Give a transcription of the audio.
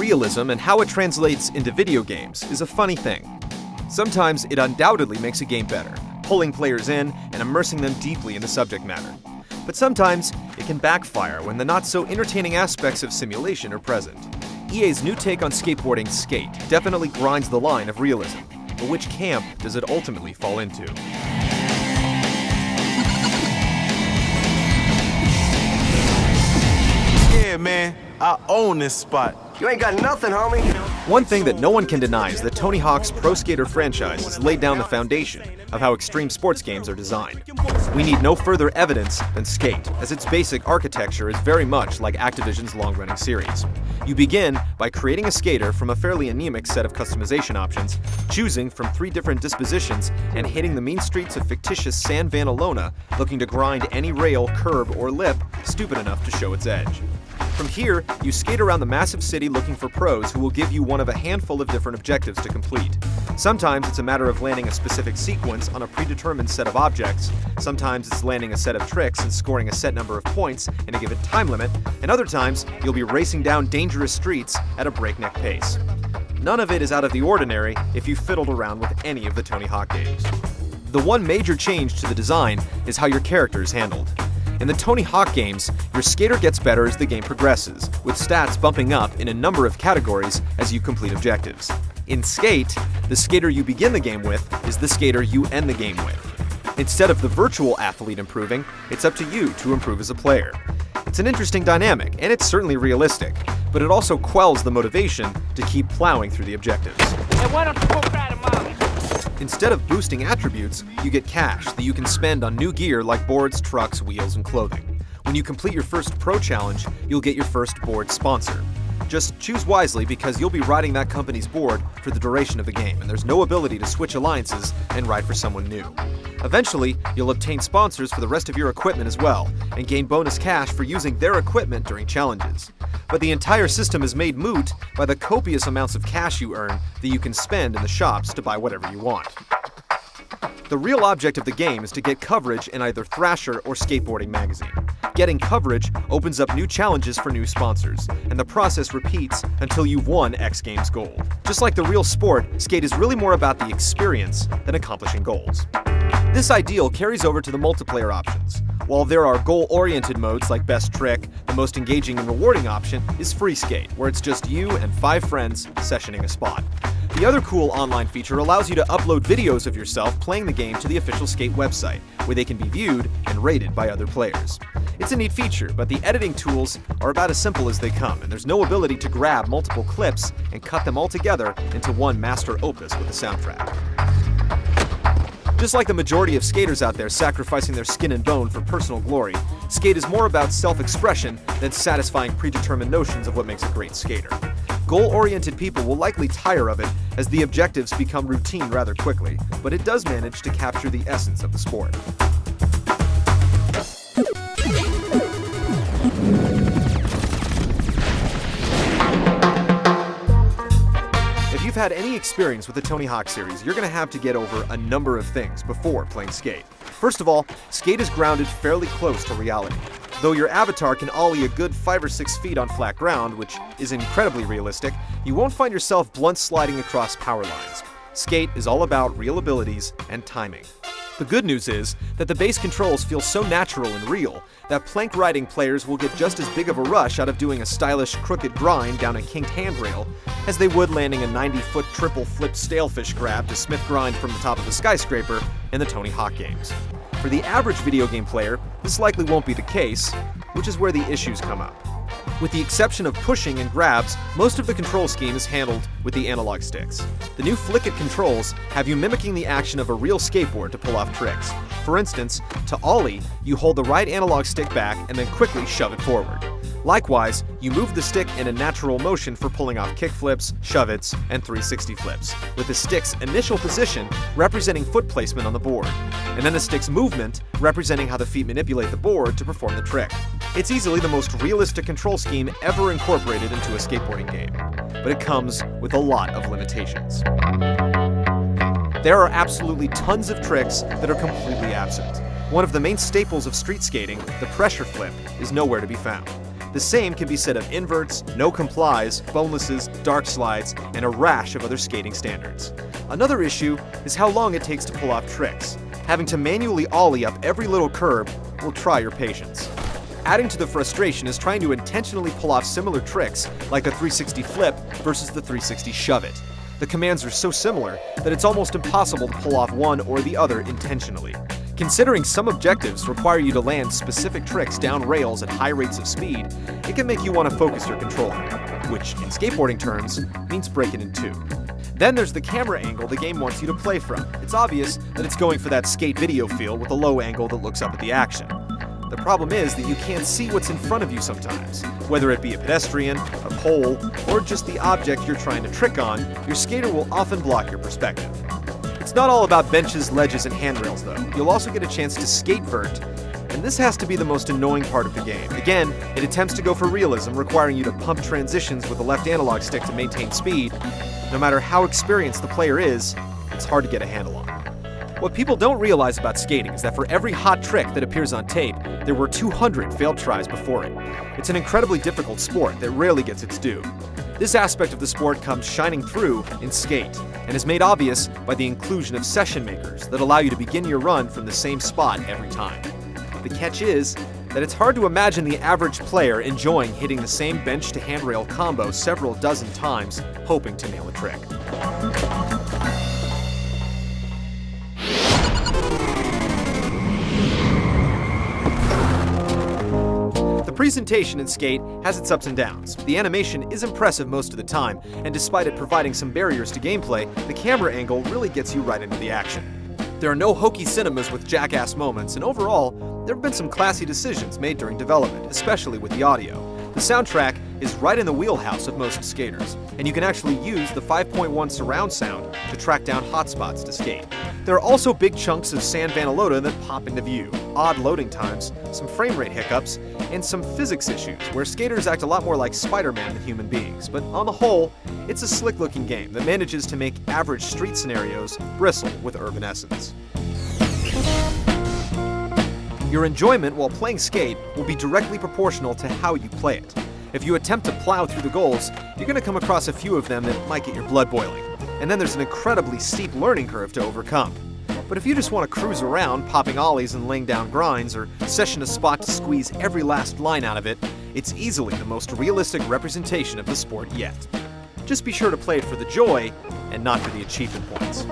realism and how it translates into video games is a funny thing. Sometimes it undoubtedly makes a game better, pulling players in and immersing them deeply in the subject matter. But sometimes it can backfire when the not-so-entertaining aspects of simulation are present. EA's new take on skateboarding, Skate, definitely grinds the line of realism, but which camp does it ultimately fall into? Yeah, man, I own this spot. You ain't got nothing, homie. One thing that no one can deny is that Tony Hawk's Pro Skater franchise has laid down the foundation of how extreme sports games are designed. We need no further evidence than Skate, as its basic architecture is very much like Activision's long-running series. You begin by creating a skater from a fairly anemic set of customization options, choosing from 3 different dispositions, and hitting the mean streets of fictitious San Vanalona, looking to grind any rail, curb, or lip stupid enough to show its edge. From here, you skate around the massive city looking for pros who will give you one of a handful of different objectives to complete. Sometimes it's a matter of landing a specific sequence on a predetermined set of objects, sometimes it's landing a set of tricks and scoring a set number of points in a given time limit, and other times you'll be racing down dangerous streets at a breakneck pace. None of it is out of the ordinary if you fiddled around with any of the Tony Hawk games. The one major change to the design is how your character is handled. In the Tony Hawk games, your skater gets better as the game progresses, with stats bumping up in a number of categories as you complete objectives. In Skate, the skater you begin the game with is the skater you end the game with. Instead of the virtual athlete improving, it's up to you to improve as a player. It's an interesting dynamic, and it's certainly realistic, but it also quells the motivation to keep plowing through the objectives. Hey, why don't you go grab him, Molly? Instead of boosting attributes, you get cash that you can spend on new gear like boards, trucks, wheels, and clothing. When you complete your first Pro Challenge, you'll get your first board sponsor. Just choose wisely because you'll be riding that company's board for the duration of the game, and there's no ability to switch alliances and ride for someone new. Eventually, you'll obtain sponsors for the rest of your equipment as well, and gain bonus cash for using their equipment during challenges. But the entire system is made moot by the copious amounts of cash you earn that you can spend in the shops to buy whatever you want. The real object of the game is to get coverage in either Thrasher or Skateboarding Magazine. Getting coverage opens up new challenges for new sponsors, and the process repeats until you've won X Games Gold. Just like the real sport, Skate is really more about the experience than accomplishing goals. This ideal carries over to the multiplayer options. While there are goal-oriented modes like Best Trick, the most engaging and rewarding option is Free Skate, where it's just you and 5 friends sessioning a spot. The other cool online feature allows you to upload videos of yourself playing the game to the official Skate website, where they can be viewed and rated by other players. It's a neat feature, but the editing tools are about as simple as they come, and there's no ability to grab multiple clips and cut them all together into one master opus with a soundtrack. Just like the majority of skaters out there sacrificing their skin and bone for personal glory, Skate is more about self-expression than satisfying predetermined notions of what makes a great skater. Goal-oriented people will likely tire of it as the objectives become routine rather quickly, but it does manage to capture the essence of the sport. If you've had any experience with the Tony Hawk series, you're going to have to get over a number of things before playing Skate. First of all, Skate is grounded fairly close to reality. Though your avatar can ollie a good 5 or 6 feet on flat ground, which is incredibly realistic, you won't find yourself blunt sliding across power lines. Skate is all about real abilities and timing. The good news is that the base controls feel so natural and real that plank riding players will get just as big of a rush out of doing a stylish crooked grind down a kinked handrail as they would landing a 90-foot triple flip stalefish grab to Smith grind from the top of a skyscraper in the Tony Hawk games. For the average video game player, this likely won't be the case, which is where the issues come up. With the exception of pushing and grabs, most of the control scheme is handled with the analog sticks. The new Flick It controls have you mimicking the action of a real skateboard to pull off tricks. For instance, to ollie, you hold the right analog stick back and then quickly shove it forward. Likewise, you move the stick in a natural motion for pulling off kick flips, shove-its, and 360 flips, with the stick's initial position representing foot placement on the board, and then the stick's movement representing how the feet manipulate the board to perform the trick. It's easily the most realistic control scheme ever incorporated into a skateboarding game, but it comes with a lot of limitations. There are absolutely tons of tricks that are completely absent. One of the main staples of street skating, the pressure flip, is nowhere to be found. The same can be said of inverts, no complies, bonelesses, dark slides, and a rash of other skating standards. Another issue is how long it takes to pull off tricks. Having to manually ollie up every little curb will try your patience. Adding to the frustration is trying to intentionally pull off similar tricks like the 360 flip versus the 360 shove it. The commands are so similar that it's almost impossible to pull off one or the other intentionally. Considering some objectives require you to land specific tricks down rails at high rates of speed, it can make you want to focus your controller, which in skateboarding terms means break it in two. Then there's the camera angle the game wants you to play from. It's obvious that it's going for that skate video feel with a low angle that looks up at the action. The problem is that you can't see what's in front of you sometimes. Whether it be a pedestrian, a pole, or just the object you're trying to trick on, your skater will often block your perspective. It's not all about benches, ledges, and handrails though. You'll also get a chance to skate vert, and this has to be the most annoying part of the game. Again, it attempts to go for realism, requiring you to pump transitions with the left analog stick to maintain speed. No matter how experienced the player is, it's hard to get a handle on. What people don't realize about skating is that for every hot trick that appears on tape, there were 200 failed tries before it. It's an incredibly difficult sport that rarely gets its due. This aspect of the sport comes shining through in Skate, and is made obvious by the inclusion of session makers that allow you to begin your run from the same spot every time. The catch is that it's hard to imagine the average player enjoying hitting the same bench to handrail combo several dozen times, hoping to nail a trick. The presentation in Skate has its ups and downs. The animation is impressive most of the time, and despite it providing some barriers to gameplay, the camera angle really gets you right into the action. There are no hokey cinemas with jackass moments, and overall, there have been some classy decisions made during development, especially with the audio. The soundtrack is right in the wheelhouse of most skaters, and you can actually use the 5.1 surround sound to track down hotspots to skate. There are also big chunks of San Vanaloda that pop into view, odd loading times, some frame rate hiccups, and some physics issues where skaters act a lot more like Spider-Man than human beings. But on the whole, it's a slick-looking game that manages to make average street scenarios bristle with urban essence. Your enjoyment while playing Skate will be directly proportional to how you play it. If you attempt to plow through the goals, you're going to come across a few of them that might get your blood boiling. And then there's an incredibly steep learning curve to overcome. But if you just want to cruise around, popping ollies and laying down grinds, or session a spot to squeeze every last line out of it, it's easily the most realistic representation of the sport yet. Just be sure to play it for the joy, and not for the achievement points.